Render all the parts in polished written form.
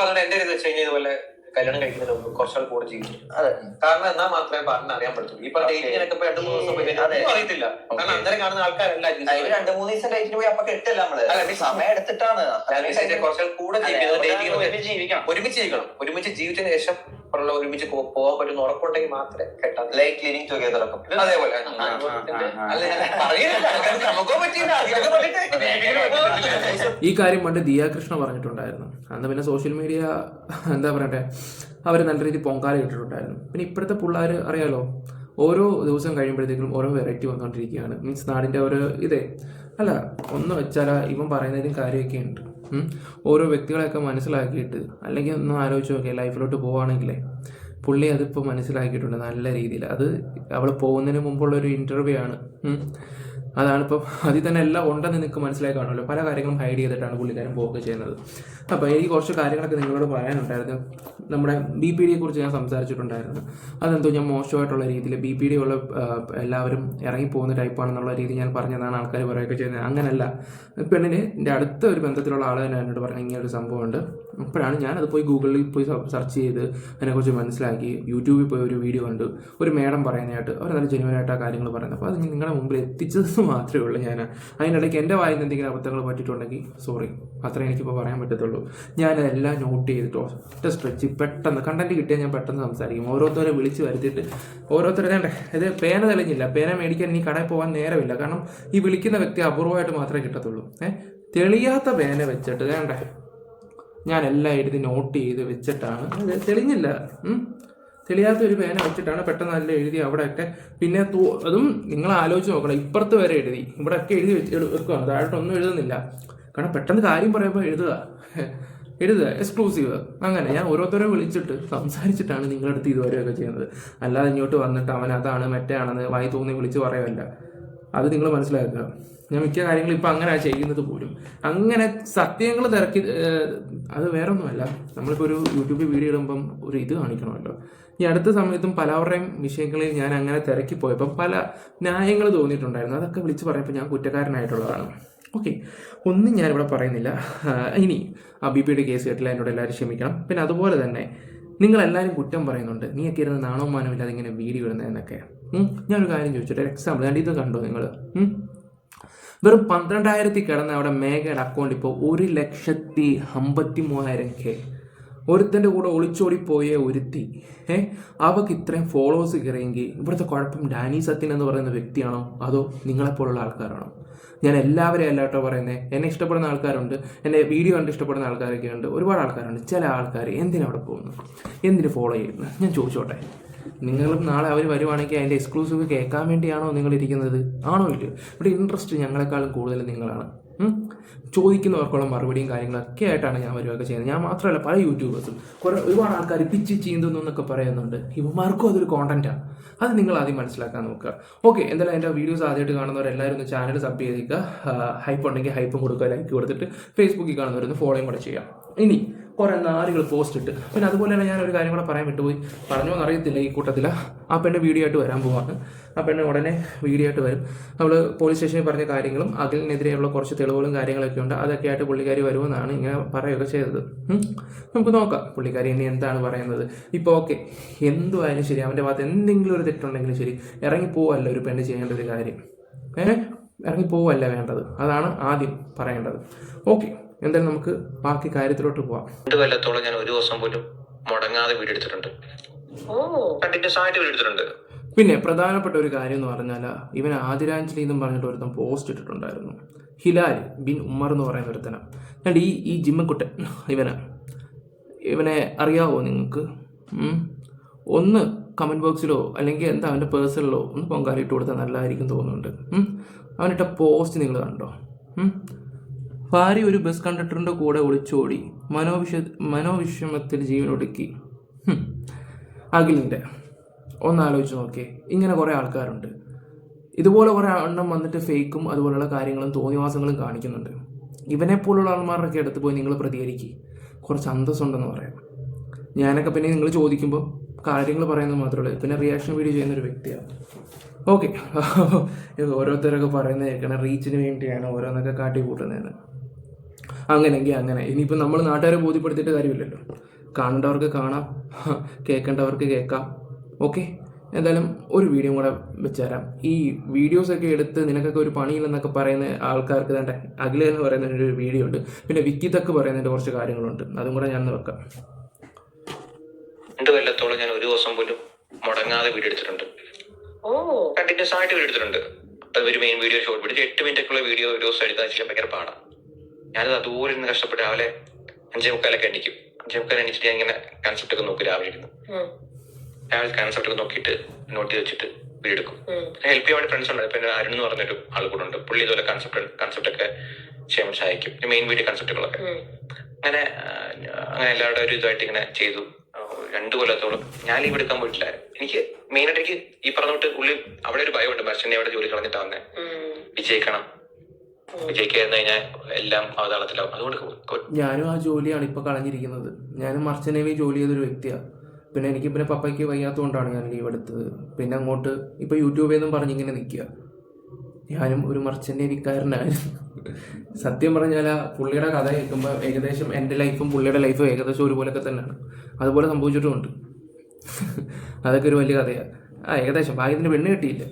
പറഞ്ഞ എന്റെ ഇത് വെച്ച് കഴിഞ്ഞാൽ ഇതുപോലെ കല്യാണം കഴിക്കുന്നതിന് മുമ്പ് കുറച്ചാൾ കൂടെ ജീവിച്ചു. അതെ, കാരണം എന്നാൽ മാത്രമേ പറഞ്ഞ അറിയാൻ പറ്റുള്ളൂ. ഈ പറഞ്ഞ ഡേറ്റിങ്ങിനൊക്കെ ഇപ്പൊ 2-3 ദിവസം പോയി അറിയത്തില്ല. കാരണം അന്നേരം കാണുന്ന ആൾക്കാരല്ല 2-3 ദിവസം ഡേറ്റിന് പോയി അപ്പൊ കെട്ടില്ല നമ്മള്. സമയം എടുത്തിട്ടാണ് കുറച്ചാൾ കൂടെ ജീവിക്കണം, ഒരുമിച്ച് ജീവിക്കണം. ഒരുമിച്ച് ജീവിച്ചതിന് ശേഷം ഒരുമിച്ച് പോകാൻ പറ്റുന്ന ഉറപ്പുണ്ടെങ്കിൽ മാത്രമേ കെട്ടാൻ. ലൈക്ക് ലിവിങ് ടുഗദർ ഒക്കെ അതേപോലെ ഈ കാര്യം പണ്ട് ദിയാകൃഷ്ണ പറഞ്ഞിട്ടുണ്ടായിരുന്നു. അന്ന് പിന്നെ സോഷ്യൽ മീഡിയ എന്താ പറയട്ടെ, അവർ നല്ല രീതിയിൽ പൊങ്കാല ഇട്ടിട്ടുണ്ടായിരുന്നു. പിന്നെ ഇപ്പോഴത്തെ പിള്ളേർ അറിയാലോ, ഓരോ ദിവസം കഴിയുമ്പോഴത്തേക്കും ഓരോ വെറൈറ്റി വന്നുകൊണ്ടിരിക്കുകയാണ്. മീൻസ് നാടിൻ്റെ ഒരു ഇതേ അല്ല, ഒന്ന് വെച്ചാൽ ഇവൻ പറയുന്നതിലും കാര്യമൊക്കെ ഉണ്ട്. ഓരോ വ്യക്തികളെയൊക്കെ മനസ്സിലാക്കിയിട്ട്, അല്ലെങ്കിൽ ഒന്ന് ആലോചിച്ച് നോക്കിയാൽ ലൈഫിലോട്ട് പോവുകയാണെങ്കിലേ പുള്ളി അതിപ്പോൾ മനസ്സിലാക്കിയിട്ടുണ്ട് നല്ല രീതിയിൽ. അത് അവൾ പോകുന്നതിന് മുമ്പുള്ളൊരു ഇൻ്റർവ്യൂ ആണ്. അതാണിപ്പോൾ അതിൽ തന്നെ എല്ലാം ഉണ്ടെന്ന് നിങ്ങൾക്ക് മനസ്സിലായി കാണുമല്ലോ. പല കാര്യങ്ങളും ഹൈഡ് ചെയ്തിട്ടാണ് പുള്ളിക്കാരൻ പോവുക ചെയ്യുന്നത്. അപ്പോൾ എനിക്ക് കുറച്ച് കാര്യങ്ങളൊക്കെ നിങ്ങളോട് പറയാനുണ്ടായിരുന്നു. നമ്മുടെ BPD കുറിച്ച് ഞാൻ സംസാരിച്ചിട്ടുണ്ടായിരുന്നു. അതെന്തോ ഞാൻ മോശമായിട്ടുള്ള രീതിയിൽ BPD ഉള്ള എല്ലാവരും ഇറങ്ങിപ്പോകുന്ന ടൈപ്പാണെന്നുള്ള രീതി ഞാൻ പറഞ്ഞതാണ് ആൾക്കാർ പറയുകയൊക്കെ ചെയ്യുന്നത്. അങ്ങനെയല്ല, പെണ്ണിന് എൻ്റെ അടുത്ത ഒരു ബന്ധത്തിലുള്ള ആൾ തന്നെ എന്നോട് പറഞ്ഞ ഇങ്ങനെ ഒരു സംഭവമുണ്ട്. അപ്പോഴാണ് ഞാനത് പോയി ഗൂഗിളിൽ പോയി സെർച്ച് ചെയ്ത് അതിനെക്കുറിച്ച് മനസ്സിലാക്കി. യൂട്യൂബിൽ പോയി ഒരു വീഡിയോ കണ്ടു, ഒരു മേഡം പറയാനായിട്ട് അവർ നല്ല ജെന്യുവനായിട്ട് ആ കാര്യങ്ങൾ പറയുന്നത്. അപ്പോൾ അത് നിങ്ങളുടെ മുമ്പിൽ എത്തിച്ചത് മാത്രമേ ഉള്ളൂ. ഞാൻ അതിനിടയ്ക്ക് എൻ്റെ വായിൽ നിന്ന് എന്തെങ്കിലും അബദ്ധങ്ങൾ പറ്റിയിട്ടുണ്ടെങ്കിൽ സോറി, അത്രേ എനിക്കിപ്പോൾ പറയാൻ പറ്റത്തുള്ളൂ. ഞാനതെല്ലാം നോട്ട് ചെയ്തിട്ടോ ഒറ്റ സ്ട്രെച്ച് പെട്ടെന്ന് കണ്ടന്റ് കിട്ടിയാൽ ഞാൻ പെട്ടെന്ന് സംസാരിക്കും. ഓരോരുത്തരെ വിളിച്ച് വരുത്തിയിട്ട് ഓരോരുത്തരെ വേണ്ടേ, ഇത് പേന തെളിഞ്ഞില്ല, പേന മേടിക്കാൻ ഇനി കടയിൽ പോകാൻ നേരമില്ല. കാരണം ഈ വിളിക്കുന്ന വ്യക്തി അപൂർവമായിട്ട് മാത്രമേ കിട്ടത്തുള്ളൂ. തെളിയാത്ത പേന വെച്ചിട്ട് വേണ്ടേ ഞാൻ എല്ലാം എഴുതി നോട്ട് ചെയ്ത് വെച്ചിട്ടാണ്. തെളിഞ്ഞില്ല, തെളിയാത്ത ഒരു പേന വെച്ചിട്ടാണ് പെട്ടെന്ന് നല്ല എഴുതി അവിടെയൊക്കെ. പിന്നെ അതും നിങ്ങൾ ആലോചിച്ച് നോക്കണം, ഇപ്പുറത്ത് വരെ എഴുതി, ഇവിടെയൊക്കെ എഴുതി വെക്കുക, താഴോട്ടൊന്നും എഴുതുന്നില്ല. കാരണം പെട്ടെന്ന് കാര്യം പറയുമ്പോൾ എഴുതുക എക്സ്ക്ലൂസീവ്. അങ്ങനെ ഞാൻ ഓരോരുത്തരെ വിളിച്ചിട്ട് സംസാരിച്ചിട്ടാണ് നിങ്ങളുടെ അടുത്ത് ഇതുവരെയൊക്കെ ചെയ്യുന്നത്. അല്ലാതെ ഇങ്ങോട്ട് വന്നിട്ട് അവൻ അതാണ് മറ്റാണെന്ന് വായി തോന്നി വിളിച്ച് പറയുമല്ല. അത് നിങ്ങൾ മനസ്സിലാക്കുക. ഞാൻ മിക്ക കാര്യങ്ങളും ഇപ്പം അങ്ങനെ ചെയ്യുന്നത് പോലും. അങ്ങനെ സത്യങ്ങൾ തിരക്കി, അത് വേറെ ഒന്നുമല്ല, നമ്മളിപ്പോൾ ഒരു യൂട്യൂബിൽ വീഡിയോ ഇടുമ്പം ഒരു ഇത് കാണിക്കണമല്ലോ. ഈ അടുത്ത സമയത്തും പലവരുടെയും വിഷയങ്ങളിൽ ഞാൻ അങ്ങനെ തിരക്കിപ്പോയപ്പം പല ന്യായങ്ങൾ തോന്നിയിട്ടുണ്ടായിരുന്നു. അതൊക്കെ വിളിച്ച് പറയുമ്പോൾ ഞാൻ കുറ്റക്കാരനായിട്ടുള്ളതാണ്. ഓക്കെ, ഒന്നും ഞാനിവിടെ പറയുന്നില്ല. ഇനി BPD കേസ് കേട്ടില്ല, എന്നോട് എല്ലാവരും ക്ഷമിക്കണം. പിന്നെ അതുപോലെ തന്നെ നിങ്ങളെല്ലാവരും കുറ്റം പറയുന്നുണ്ട്, നീയൊക്കെ ഇരുന്ന് നാണവും മാനവും ഇല്ലാതെ ഇങ്ങനെ വീഡിയോ ഇടുന്നതെന്നൊക്കെ. ഞാനൊരു കാര്യം ചോദിച്ചിട്ട്, ഒരു എക്സാമ്പിൾ, ഞാൻ ഇത് കണ്ടോ നിങ്ങൾ? വെറും 12,000 കിടന്ന അവിടെ മേഘയുടെ അക്കൗണ്ട് ഇപ്പോൾ 1,53,000K. ഒരുത്തൻ്റെ കൂടെ ഒളിച്ചോടിപ്പോയ ഒരുത്തി, അവർക്ക് ഇത്രയും ഫോളോവേഴ്സ് കയറിയെങ്കിൽ ഇവിടുത്തെ കുഴപ്പം ഡാനി സത്യൻ എന്ന് പറയുന്ന വ്യക്തിയാണോ അതോ നിങ്ങളെപ്പോലുള്ള ആൾക്കാരാണോ? ഞാൻ എല്ലാവരെയും അല്ലാട്ടോ പറയുന്നത്. എന്നെ ഇഷ്ടപ്പെടുന്ന ആൾക്കാരുണ്ട്, എന്നെ വീഡിയോ കണ്ട് ഇഷ്ടപ്പെടുന്ന ആൾക്കാരൊക്കെ ഉണ്ട്, ഒരുപാട് ആൾക്കാരുണ്ട്. ചില ആൾക്കാർ എന്തിനവിടെ പോകുന്നു, എന്തിന് ഫോളോ ചെയ്യുന്നു? ഞാൻ ചോദിച്ചോട്ടെ, നിങ്ങളും നാളെ അവർ വരുവാണെങ്കിൽ അതിൻ്റെ എക്സ്ക്ലൂസീവ് കേൾക്കാൻ വേണ്ടിയാണോ നിങ്ങളിരിക്കുന്നത്? ആണോ ഇല്ല? ഇവിടെ ഇൻട്രസ്റ്റ് ഞങ്ങളെക്കാളും കൂടുതൽ നിങ്ങളാണ്. ചോദിക്കുന്നവർക്കുള്ള മറുപടിയും കാര്യങ്ങളൊക്കെ ആയിട്ടാണ് ഞാൻ വരുവൊക്കെ ചെയ്യുന്നത്. ഞാൻ മാത്രമല്ല, പല യൂട്യൂബേഴ്സും ഒരുപാട് ആൾക്കാർ പിച്ച് ചീന്തുന്നു എന്നൊക്കെ പറയുന്നുണ്ട്. ഇവന്മാർക്കും അതൊരു കോണ്ടന്റാണ്. അത് നിങ്ങൾ ആദ്യം മനസ്സിലാക്കാൻ നോക്കുക. ഓക്കെ, എന്തായാലും എൻ്റെ വീഡിയോസ് ആദ്യമായിട്ട് കാണുന്നവരെല്ലാവരും ഒന്ന് ചാനൽ സബ് ചെയ്തേക്കുക. ഹൈപ്പ് ഉണ്ടെങ്കിൽ ഹൈപ്പും കൊടുക്കുക, ലൈക്ക് കൊടുത്തിട്ട് ഫേസ്ബുക്കിൽ കാണുന്നവരൊന്ന് ഫോളോയും കൂടെ ചെയ്യാം. ഇനി കുറേ നാളുകൾ പോസ്റ്റ് ഇട്ട്, പിന്നെ അതുപോലെ തന്നെ ഞാൻ ഒരു കാര്യം കൂടെ പറയാൻ വിട്ടുപോയി, പറഞ്ഞോന്ന് അറിയത്തില്ല. ഈ കൂട്ടത്തിൽ ആ പെണ്ണ് വീഡിയോ ആയിട്ട് വരാൻ പോവാണ്. ആ പെണ്ണ് ഉടനെ വീഡിയോ ആയിട്ട് വരും. അവൾ പോലീസ് സ്റ്റേഷനിൽ പറഞ്ഞ കാര്യങ്ങളും അതിനെതിരെയുള്ള കുറച്ച് തെളിവുകളും കാര്യങ്ങളൊക്കെ ഉണ്ട്. അതൊക്കെ ആയിട്ട് പുള്ളിക്കാരി വരുമെന്നാണ് ഇങ്ങനെ പറയുകയൊക്കെ ചെയ്തത്. നമുക്ക് നോക്കാം പുള്ളിക്കാരി ഇനി എന്താണ് പറയുന്നത്. ഇപ്പോൾ ഓക്കെ, എന്തുമായാലും ശരി, അവൻ്റെ ഭാഗത്ത് എന്തെങ്കിലും ഒരു തെറ്റുണ്ടെങ്കിലും ശരി, ഇറങ്ങിപ്പോവല്ല ഒരു പെണ്ണ് ചെയ്യേണ്ട ഒരു കാര്യം. ഇറങ്ങിപ്പോവല്ല വേണ്ടത്, അതാണ് ആദ്യം പറയേണ്ടത്. ഓക്കെ, എന്തായാലും നമുക്ക് ബാക്കി കാര്യത്തിലോട്ട് പോവാം. 2 കൊല്ലത്തോളം ഞാൻ ഒരു ദിവസം പോലും മുടങ്ങാതെ വീഡിയോ എടുത്തിട്ടുണ്ട്, കണ്ടിന്യൂസ് ആയിട്ട് വീഡിയോ എടുത്തിട്ടുണ്ട്. പിന്നെ പ്രധാനപ്പെട്ട ഒരു കാര്യം എന്ന് പറഞ്ഞാൽ, ഇവൻ ആതിരാഞ്ജലി എന്നും പറഞ്ഞിട്ട് ഒരുത്തം പോസ്റ്റ് ഇട്ടിട്ടുണ്ടായിരുന്നു. ഹിലാൽ ബിൻ ഉമ്മർ എന്ന് പറയുന്ന ഒരുത്തനം. ഞാൻ ഈ ജിമ്മക്കുട്ടൻ ഇവനെ അറിയാവോ നിങ്ങൾക്ക്? ഒന്ന് കമൻറ്റ് ബോക്സിലോ അല്ലെങ്കിൽ എന്താ അവൻ്റെ പേഴ്സണലോ ഒന്ന് പൊങ്കാലിട്ട് കൊടുത്താൽ നല്ലതായിരിക്കും തോന്നുന്നുണ്ട്. അവനിട്ട പോസ്റ്റ് നിങ്ങൾ കണ്ടോ? ഭാര്യ ഒരു ബസ് കണ്ടക്ടറിൻ്റെ കൂടെ ഒളിച്ചോടി മനോവിഷമത്തിൽ ജീവനൊടുക്കി. അഖിലിൻ്റെ ഒന്നാലോചിച്ച് നോക്കിയേ. ഇങ്ങനെ കുറേ ആൾക്കാരുണ്ട്, ഇതുപോലെ കുറേ എണ്ണം വന്നിട്ട് ഫേക്കും അതുപോലെയുള്ള കാര്യങ്ങളും തോന്നിവാസങ്ങളും കാണിക്കുന്നുണ്ട്. ഇവനെപ്പോലുള്ള ആൾമാരുടെയൊക്കെ അടുത്ത് പോയി നിങ്ങൾ പ്രതികരിക്കുക, കുറച്ച് അന്തസ്സുണ്ടെന്ന് പറയാം. ഞാനൊക്കെ പിന്നെ നിങ്ങൾ ചോദിക്കുമ്പോൾ കാര്യങ്ങൾ പറയുന്നത് മാത്രമേ ഉള്ളൂ, പിന്നെ റിയാക്ഷൻ വീഡിയോ ചെയ്യുന്നൊരു വ്യക്തിയാണ്. ഓക്കെ, ഓരോരുത്തരൊക്കെ പറയുന്നത് കേൾക്കണം, റീച്ചിന് വേണ്ടിയാണ് ഓരോന്നൊക്കെ കാട്ടി കൂട്ടുന്നതെന്ന്. അങ്ങനെയെങ്കിൽ അങ്ങനെ. ഇനിയിപ്പോൾ നമ്മൾ നാട്ടുകാരെ ബോധ്യപ്പെടുത്തിയിട്ട് കാര്യമില്ലല്ലോ. കാണേണ്ടവർക്ക് കാണാം, കേൾക്കേണ്ടവർക്ക് കേൾക്കാം. ഓക്കെ, എന്തായാലും ഒരു വീഡിയോ കൂടെ വെച്ചുതരാം. ഈ വീഡിയോസൊക്കെ എടുത്ത് നിനക്കൊക്കെ ഒരു പണിയില്ലെന്നൊക്കെ പറയുന്ന ആൾക്കാർക്ക് തന്നെ അഖില എന്ന് പറയുന്നതിൻ്റെ ഒരു വീഡിയോ ഉണ്ട്. പിന്നെ വിക്കി തക്ക് പറയുന്നതിൻ്റെ കുറച്ച് കാര്യങ്ങളുണ്ട്, അതും കൂടെ ഞാൻ വെക്കാം. 2 കൊല്ലത്തോളം ഞാൻ ഒരു ദിവസം പോലും മുടങ്ങാതെ വീഡിയോ എടുത്തിട്ടുണ്ട്. കണ്ടിന്യൂസ് ആയിട്ട് വീഡിയോ എടുത്തിട്ടുണ്ട്. അത് ഒരു മെയിൻ വീഡിയോ ഷോർട്ട് വീഡിയോ 8 മിനിറ്റൊക്കെയുള്ള വീഡിയോ ഒരു ദിവസം എടുത്താൽ ചെയ്യാൻ ഭയങ്കര പാടാണ്. ഞാനത് അതുപോലെ നിന്ന് കഷ്ടപ്പെട്ട് രാവിലെ 5:45 എണ്ണിക്കും. 5:45 എണ്ണിച്ചിട്ട് ഞാൻ ഇങ്ങനെ കൺസെപ്റ്റ് ഒക്കെ നോക്കി രാവിലെ ഇരുന്ന് കൺസെപ്റ്റ് ഒക്കെ നോക്കിയിട്ട് നോട്ട് ചെയ്ത് വെച്ചിട്ട് വീഡിയോ എടുക്കും. ഹെൽപ്പ് ചെയ്യാൻ വേണ്ടി ഫ്രണ്ട്സ് ഉണ്ട്. ഇപ്പൊ അരുൺ എന്ന് പറഞ്ഞൊരു ആൾ കൂടെ ഉണ്ട്. പുള്ളി ഇതുപോലെ കൺസെപ്റ്റ് ഒക്കെ ചെയ്യാൻ സഹായിക്കും. മെയിൻ വീഡിയോ കൺസെപ്റ്റുകളൊക്കെ അങ്ങനെ എല്ലാവരുടെ ഒരു ഇതായിട്ട് ഇങ്ങനെ ചെയ്തു. 2 കൊല്ലത്തോളം ഞാൻ ലീവ് എടുക്കാൻ പോയിട്ടില്ല. എനിക്ക് മെയിനായിട്ട് എനിക്ക് ഈ പറഞ്ഞോട്ട് ഉള്ളിൽ അവിടെ ഒരു ഭയമുണ്ട്. മനുഷ്യനെ അവിടെ ജോലി കളഞ്ഞിട്ടാ വന്നേ, വിജയിക്കണം, വിജയിക്കാന്ന് കഴിഞ്ഞാൽ എല്ലാം അവതാളത്തിലാവും. അതുകൊണ്ട് ഞാനും ആ ജോലിയാണ് ഇപ്പൊ കളഞ്ഞിരിക്കുന്നത്. ഞാനും മർച്ചന്റ് നേവി ജോലി ചെയ്തൊരു വ്യക്തിയാണ്. പിന്നെ എനിക്ക് പിന്നെ പപ്പയ്ക്ക് വയ്യാത്തതുകൊണ്ടാണ് ഞാൻ ലീവ് എടുത്തത്. പിന്നെ അങ്ങോട്ട് ഇപ്പൊ യൂട്യൂബിൽ നിന്നും പറഞ്ഞിങ്ങനെ നിൽക്കുക. ഞാനും ഒരു മർച്ചന്റ് നേവിക്കാരനായിരുന്നു. സത്യം പറഞ്ഞാൽ പുള്ളിയുടെ കഥ കേൾക്കുമ്പോൾ ഏകദേശം എൻ്റെ ലൈഫും പുള്ളിയുടെ ലൈഫും ഏകദേശം ഒരുപോലൊക്കെ തന്നെയാണ്. അതുപോലെ സംഭവിച്ചിട്ടുമുണ്ട്. അതൊക്കെ ഒരു വലിയ കഥയാണ്. ഏകദേശം ഭാഗ്യത്തിന് പെണ്ണ് കിട്ടിയില്ല,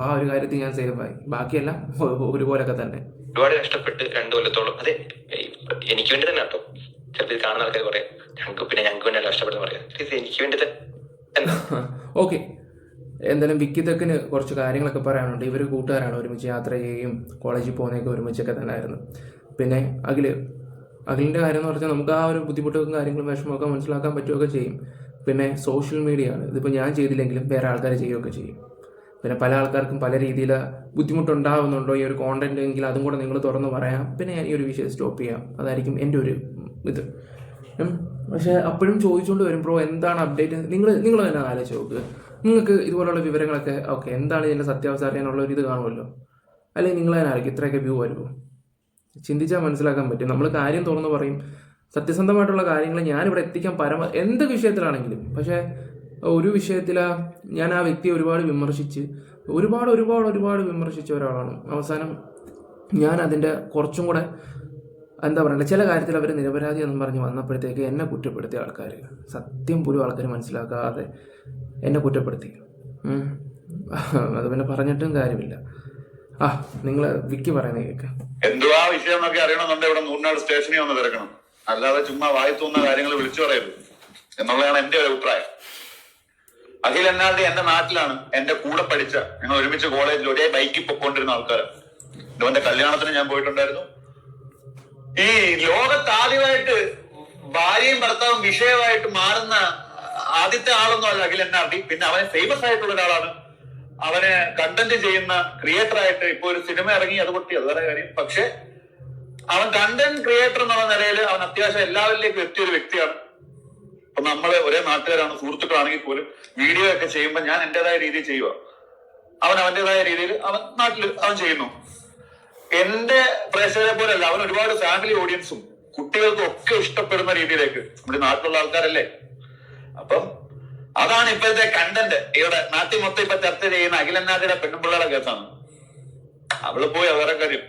ആ ഒരു കാര്യത്തിൽ ഞാൻ സേഫായി. ബാക്കിയെല്ലാം ഒരുപോലൊക്കെ തന്നെ. ഒരുപാട് കഷ്ടപ്പെട്ട് 2 കൊല്ലത്തോളം, അതെ എനിക്ക് വേണ്ടി തന്നെ കേട്ടോ. ചിലപ്പോൾ കാണുന്ന ആൾക്കാർ പറയാം ഞങ്ങൾക്ക് വേണ്ടി കഷ്ടപ്പെടുന്ന പറയാം, എനിക്ക് വേണ്ടി തന്നെ. ഓക്കെ, എന്തായാലും വിക്കി തക്കിന് കുറച്ച് കാര്യങ്ങളൊക്കെ പറയാനുണ്ട്. ഇവർ കൂട്ടുകാരാണ്, ഒരുമിച്ച് യാത്ര ചെയ്യുകയും കോളേജിൽ പോകുന്നതൊക്കെ ഒരുമിച്ചൊക്കെ തന്നെ ആയിരുന്നു. പിന്നെ അഖിലിൻ്റെ കാര്യം എന്ന് പറഞ്ഞാൽ നമുക്ക് ആ ഒരു ബുദ്ധിമുട്ടും കാര്യങ്ങളും വിഷമമൊക്കെ മനസ്സിലാക്കാൻ പറ്റുകയൊക്കെ ചെയ്യും. പിന്നെ സോഷ്യൽ മീഡിയ ആണ്, ഇതിപ്പോൾ ഞാൻ ചെയ്തില്ലെങ്കിലും വേറെ ആൾക്കാർ ചെയ്യുകയൊക്കെ ചെയ്യും. പിന്നെ പല ആൾക്കാർക്കും പല രീതിയിൽ ബുദ്ധിമുട്ടുണ്ടാകുന്നുണ്ടോ ഈ ഒരു കോണ്ടന്റ് എങ്കിൽ അതും കൂടെ നിങ്ങൾ തുറന്ന് പറയാം. പിന്നെ ഞാൻ ഈ ഒരു വിഷയം സ്റ്റോപ്പ് ചെയ്യാം. അതായിരിക്കും എൻ്റെ ഒരു ഇത്. പക്ഷേ അപ്പോഴും ചോദിച്ചുകൊണ്ട് വരും ബ്രോ എന്താണ് അപ്ഡേറ്റ്, നിങ്ങൾ തന്നെ ആലോചിച്ച് നോക്കുക. നിങ്ങൾക്ക് ഇതുപോലുള്ള വിവരങ്ങളൊക്കെ ഓക്കെ എന്താണ് ഇതിൻ്റെ സത്യാവസ്ഥ അറിയാനുള്ള ഒരു ഇത് കാണുമല്ലോ. അല്ലെങ്കിൽ നിങ്ങൾ തന്നെ ആയിരിക്കും ഇത്രയൊക്കെ വ്യൂ വരുമോ? ചിന്തിച്ചാൽ മനസ്സിലാക്കാൻ പറ്റും. നമ്മൾ കാര്യം തുറന്ന് പറയും, സത്യസന്ധമായിട്ടുള്ള കാര്യങ്ങൾ ഞാനിവിടെ എത്തിക്കാൻ എന്ത് വിഷയത്തിലാണെങ്കിലും. പക്ഷേ ഒരു വിഷയത്തിൽ ഞാൻ ആ വ്യക്തിയെ ഒരുപാട് വിമർശിച്ച് ഒരുപാട് വിമർശിച്ച ഒരാളാണ്. അവസാനം ഞാൻ അതിൻ്റെ കുറച്ചും കൂടെ എന്താ പറയണ്ടേ, ചില കാര്യത്തിൽ അവർ നിരപരാധി എന്നും പറഞ്ഞ് വന്നപ്പോഴത്തേക്ക് എന്നെ കുറ്റപ്പെടുത്തിയ ആൾക്കാർ, സത്യം പോലും ആൾക്കാർ മനസ്സിലാക്കാതെ എന്നെ കുറ്റപ്പെടുത്തി. അത് പിന്നെ പറഞ്ഞിട്ടും കാര്യമില്ല. നിങ്ങൾ വിക്കി പറയുന്നത് കേൾക്കാം. എന്തുവാ വിഷയം എന്നൊക്കെ അറിയണമെന്നുണ്ടെങ്കിൽ ഇവിടെ നൂറിനാട് സ്റ്റേഷനിൽ വന്ന് തിരക്കണം. അല്ലാതെ ചുമ്മാ വായി തോന്നുന്ന കാര്യങ്ങൾ വിളിച്ചു പറയരുത് എന്നുള്ളതാണ് എന്റെ ഒരു അഭിപ്രായം. അഖിൽ എന്നാളുടെ എന്റെ നാട്ടിലാണ്, എന്റെ കൂടെ പഠിച്ച, ഞങ്ങൾ ഒരുമിച്ച് കോളേജിൽ ഒരേ ബൈക്കിൽ പൊക്കോണ്ടിരുന്ന ആൾക്കാരാണ്. ഇവന്റെ കല്യാണത്തിന് ഞാൻ പോയിട്ടുണ്ടായിരുന്നു. ഈ ലോകത്ത് ആദ്യമായിട്ട് ഭാര്യയും ഭർത്താവും വിഷയമായിട്ട് മാറുന്ന ആദ്യത്തെ ആളൊന്നും അല്ല അഖിൽ എന്നാർഡി. പിന്നെ അവനെ ഫേമസ് ആയിട്ടുള്ള ഒരാളാണ്. അവന് കണ്ടന്റ് ചെയ്യുന്ന ക്രിയേറ്റർ ആയിട്ട് ഇപ്പൊ ഒരു സിനിമ ഇറങ്ങി, അത് പൊട്ടി, അത് വേറെ കാര്യം. പക്ഷെ അവൻ കണ്ടന്റ് ക്രിയേറ്റർ എന്നുള്ള നിലയിൽ അവൻ അത്യാവശ്യം എല്ലാവരിലേക്കും എത്തിയ ഒരു വ്യക്തിയാണ്. അപ്പൊ നമ്മള് ഒരേ നാട്ടുകാരാണ്, സുഹൃത്തുക്കളാണെങ്കിൽ പോലും വീഡിയോ ഒക്കെ ചെയ്യുമ്പോൾ ഞാൻ എന്റേതായ രീതിയിൽ ചെയ്യുക, അവൻ അവന്റേതായ രീതിയിൽ അവൻ നാട്ടിൽ അവൻ ചെയ്യുന്നു. എന്റെ പ്രേക്ഷകരെ പോലെയല്ല, അവൻ ഒരുപാട് ഫാമിലി ഓഡിയൻസും കുട്ടികൾക്കും ഒക്കെ ഇഷ്ടപ്പെടുന്ന രീതിയിലേക്ക് നമ്മുടെ നാട്ടിലുള്ള ആൾക്കാരല്ലേ. അപ്പം അതാണ് ഇപ്പോഴത്തെ കണ്ടന്റ്. ഇവിടെ നാട്ടിൽ മൊത്തം ഇപ്പൊ ചർച്ച ചെയ്യുന്ന അഖിലന്നാഥിയുടെ പെണ്ണുപിള്ളയുടെ കേസാണ്. അവള് പോയി അവരുടെ കാര്യം.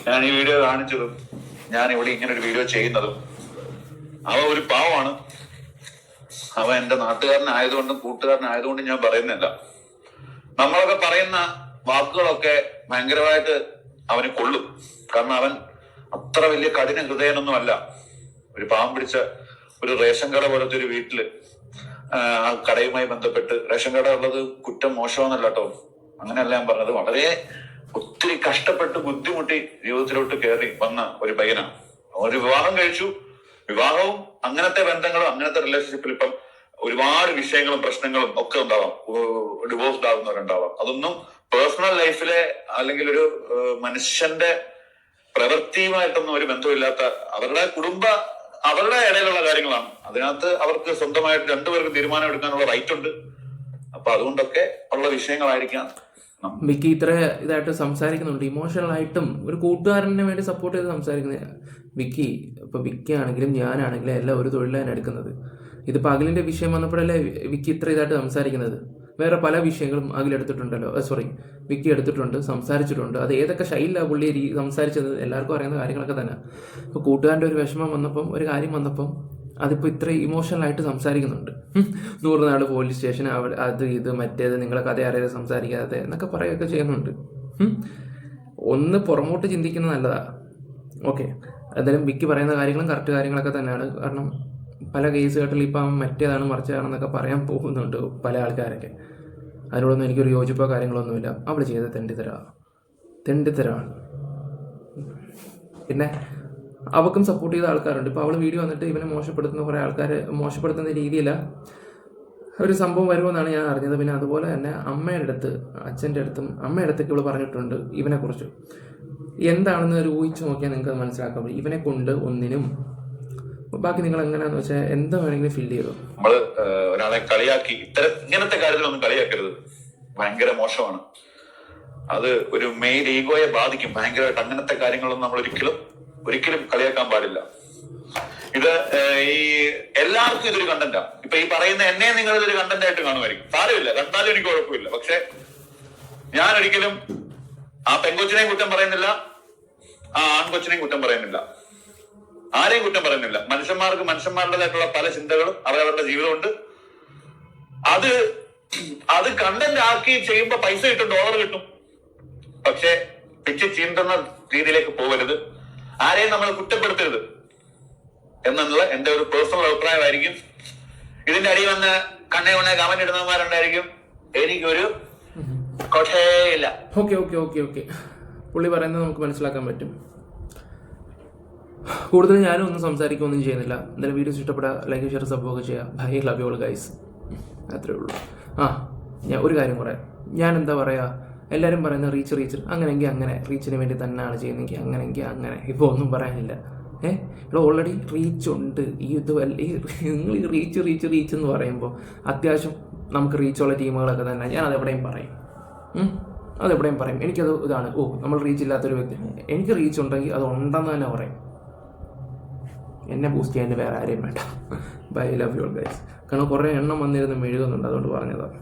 ഞാൻ ഈ വീഡിയോ കാണിച്ചതും ഞാൻ ഇവിടെ ഇങ്ങനെ ഒരു വീഡിയോ ചെയ്യുന്നതും അവ ഒരു പാവമാണ്. അവൻ എന്റെ നാട്ടുകാരനായതുകൊണ്ടും കൂട്ടുകാരനായതുകൊണ്ടും ഞാൻ പറയുന്നില്ല. നമ്മളൊക്കെ പറയുന്ന വാക്കുകളൊക്കെ ഭയങ്കരമായിട്ട് അവന് കൊള്ളും. കാരണം അവൻ അത്ര വലിയ കഠിന ഹൃദയനൊന്നും അല്ല. ഒരു പാവം പിടിച്ച ഒരു റേഷൻ കട പോലത്തെ ഒരു വീട്ടില് ആ കടയുമായി ബന്ധപ്പെട്ട്, റേഷൻ കട ഉള്ളത് കുറ്റം മോശമെന്നല്ല കേട്ടോ, അങ്ങനെയല്ല ഞാൻ പറഞ്ഞത്. വളരെ ഒത്തിരി കഷ്ടപ്പെട്ട് ബുദ്ധിമുട്ടി ജീവിതത്തിലോട്ട് കയറി വന്ന ഒരു പയ്യനാണ്. ഒരു വിവാഹം കഴിച്ചു. വിവാഹവും അങ്ങനത്തെ ബന്ധങ്ങളും അങ്ങനത്തെ റിലേഷൻഷിപ്പിൽ ഇപ്പം ഒരുപാട് വിഷയങ്ങളും പ്രശ്നങ്ങളും ഒക്കെ ഉണ്ടാവാം. ഡിവോഴ്സ്ഡ് ആകുന്നവരുണ്ടാവാം. അതൊന്നും പേഴ്സണൽ ലൈഫിലെ അല്ലെങ്കിൽ ഒരു മനുഷ്യന്റെ പ്രവൃത്തിയുമായിട്ടൊന്നും ഒരു ബന്ധമില്ലാത്ത അവരുടെ അവരുടെ ഇടയിലുള്ള കാര്യങ്ങളാണ്. അതിനകത്ത് അവർക്ക് സ്വന്തമായിട്ട് രണ്ടുപേർക്ക് തീരുമാനം എടുക്കാനുള്ള റൈറ്റ് ഉണ്ട്. അപ്പൊ അതുകൊണ്ടൊക്കെ ഉള്ള വിഷയങ്ങളായിരിക്കാം. വിക്കി ഇത്ര ഇതായിട്ട് സംസാരിക്കുന്നുണ്ട്, ഇമോഷണൽ ആയിട്ടും ഒരു കൂട്ടുകാരനെ വേണ്ടി സപ്പോർട്ട് ചെയ്ത് സംസാരിക്കുന്ന വിക്കി. ഇപ്പൊ വിക്കി ആണെങ്കിലും ഞാനാണെങ്കിലും എല്ലാം ഒരു തൊഴിലാണ് എടുക്കുന്നത്. ഇതിപ്പോൾ അഖിലിന്റെ വിഷയം വന്നപ്പോഴല്ലേ വിക്കി ഇത്ര ഇതായിട്ട് സംസാരിക്കുന്നത്. വേറെ പല വിഷയങ്ങളും അതിലെടുത്തിട്ടുണ്ടല്ലോ, വിക്കി എടുത്തിട്ടുണ്ട്, സംസാരിച്ചിട്ടുണ്ട്. അത് ഏതൊക്കെ ശൈലിയാണ് പുള്ളി സംസാരിച്ചത് എല്ലാവർക്കും അറിയുന്ന കാര്യങ്ങളൊക്കെ തന്നെ. ഇപ്പോൾ കൂട്ടുകാരൻ്റെ ഒരു വിഷമം വന്നപ്പം, ഒരു കാര്യം വന്നപ്പം അതിപ്പോൾ ഇത്ര ഇമോഷണലായിട്ട് സംസാരിക്കുന്നുണ്ട്. 100 നാൾ പോലീസ് സ്റ്റേഷൻ, അവിടെ അത് ഇത് മറ്റേത്, നിങ്ങളെ കഥ അറിയാതെ സംസാരിക്കാതെ എന്നൊക്കെ പറയുകയൊക്കെ ചെയ്യുന്നുണ്ട്. ഒന്ന് പുറമോട്ട് ചിന്തിക്കുന്നത് നല്ലതാണ്. ഓക്കെ, എന്തായാലും വിക്കി പറയുന്ന കാര്യങ്ങളും കറക്റ്റ് കാര്യങ്ങളൊക്കെ തന്നെയാണ്. കാരണം പല കേസ് കേട്ടിൽ ഇപ്പം മറ്റേതാണ് മറിച്ചതാണെന്നൊക്കെ പറയാൻ പോകുന്നുണ്ട് പല ആൾക്കാരൊക്കെ. അതിനോടൊന്നും എനിക്കൊരു യോജിപ്പോ കാര്യങ്ങളൊന്നുമില്ല. അവൾ ചെയ്ത തെണ്ടിത്തരമാണ്. പിന്നെ അവൾക്കും സപ്പോർട്ട് ചെയ്ത ആൾക്കാരുണ്ട്. ഇപ്പോൾ അവൾ വീഡിയോ വന്നിട്ട് ഇവനെ മോശപ്പെടുത്തുന്ന കുറേ ആൾക്കാർ മോശപ്പെടുത്തുന്ന രീതിയിൽ ഒരു സംഭവം വരുമെന്നാണ് ഞാൻ അറിഞ്ഞത്. പിന്നെ അതുപോലെ തന്നെ അച്ഛൻ്റെ അടുത്തൊക്കെ ഇവൾ പറഞ്ഞിട്ടുണ്ട് ഇവനെക്കുറിച്ച്. എന്താണെന്ന് ഒരു ഊഹിച്ച് നോക്കിയാൽ നിങ്ങൾക്ക് അത് മനസ്സിലാക്കാൻ പറ്റും. ഇവനെ കൊണ്ട് ഒന്നിനും. ബാക്കി നിങ്ങൾ എങ്ങനെയാന്ന് വെച്ചാൽ എന്താ വേണമെങ്കിലും ഫീൽ ചെയ്തു. നമ്മള് ഒരാളെ കളിയാക്കി ഇങ്ങനത്തെ കാര്യത്തിലൊന്നും കളിയാക്കരുത്. ഭയങ്കര മോശമാണ്. അത് ഒരു മെയിൻ ഈഗോയെ ബാധിക്കും ഭയങ്കരമായിട്ട്. അങ്ങനത്തെ കാര്യങ്ങളൊന്നും നമ്മൾ ഒരിക്കലും കളിയാക്കാൻ പാടില്ല. ഇത് ഈ എല്ലാവർക്കും ഇതൊരു കണ്ടന്റാ. ഇപ്പൊ ഈ പറയുന്ന എന്നെ നിങ്ങൾ ഇതൊരു കണ്ടന്റ് ആയിട്ട് കാണുമായിരിക്കും. സാരമില്ല, കണ്ടാലും എനിക്ക് കുഴപ്പമില്ല. പക്ഷെ ഞാൻ ഒരിക്കലും ആ പെൺകൊച്ചിനെയും കുറ്റം പറയുന്നില്ല, ആ ആൺകൊച്ചിനെയും കുറ്റം പറയുന്നില്ല, ആരെയും കുറ്റം പറയുന്നില്ല. മനുഷ്യന്മാർക്ക് മനുഷ്യന്മാരുടേതായിട്ടുള്ള പല ചിന്തകളും അവരവരുടെ ജീവിതമുണ്ട്. അത് കണ്ടന്റ് ആക്കി ചെയ്യുമ്പോ പൈസ കിട്ടും, ഡോളർ കിട്ടും. പക്ഷെ പിച്ച് ചീന്തുന്ന രീതിയിലേക്ക് പോകരുത്. ആരെയും നമ്മൾ കുറ്റപ്പെടുത്തരുത് എന്നുള്ള എന്റെ ഒരു പേഴ്സണൽ അഭിപ്രായമായിരിക്കും. ഇതിന്റെ അടി വന്ന് കണ്ണേ കമന്റ് ഇടുന്നവന്മാരുണ്ടായിരിക്കും. എനിക്കൊരു കൊട്ടയില്ല. ഓക്കെ പുള്ളി പറയുന്നത് നമുക്ക് മനസ്സിലാക്കാൻ പറ്റും. കൂടുതൽ ഞാനും ഒന്നും സംസാരിക്കുകയൊന്നും ചെയ്യുന്നില്ല. എന്തായാലും വീഡിയോസ് ഇഷ്ടപ്പെടാം, ലൈക്ക് ഷെയർ സബ്ബൊക്കെ ചെയ്യാം. Bye, love you all guys. അത്രേ ഉള്ളൂ. ഞാൻ ഒരു കാര്യം പറയാം. ഞാൻ എന്താ പറയുക, എല്ലാവരും പറയുന്ന റീച്ച് അങ്ങനെയെങ്കിൽ അങ്ങനെ, റീച്ചിന് വേണ്ടി തന്നെയാണ് ചെയ്യുന്നതെങ്കിൽ അങ്ങനെയെങ്കിൽ അങ്ങനെ. ഇപ്പോൾ ഒന്നും പറയാനില്ല. ഇവിടെ ഓൾറെഡി റീച്ച് ഉണ്ട്. നിങ്ങൾ ഈ റീച്ച് എന്ന് പറയുമ്പോൾ അത്യാവശ്യം നമുക്ക് റീച്ചുള്ള ടീമുകളൊക്കെ തന്നെ ഞാൻ അതെവിടെയും പറയും. എനിക്കത് ഇതാണ്, നമ്മൾ റീച്ച് ഇല്ലാത്തൊരു വ്യക്തി. എനിക്ക് റീച്ച് ഉണ്ടെങ്കിൽ അത് ഉണ്ടെന്ന് തന്നെ പറയും. എന്നെ ബൂസ്റ്റ് ചെയ്യാൻ വേറെ ആരെയും വേണ്ട. Bye, love you all guys. കാരണം കുറേ എണ്ണം വന്നിരുന്ന് മെഴുകുന്നുണ്ട്, അതുകൊണ്ട് പറഞ്ഞതാണ്.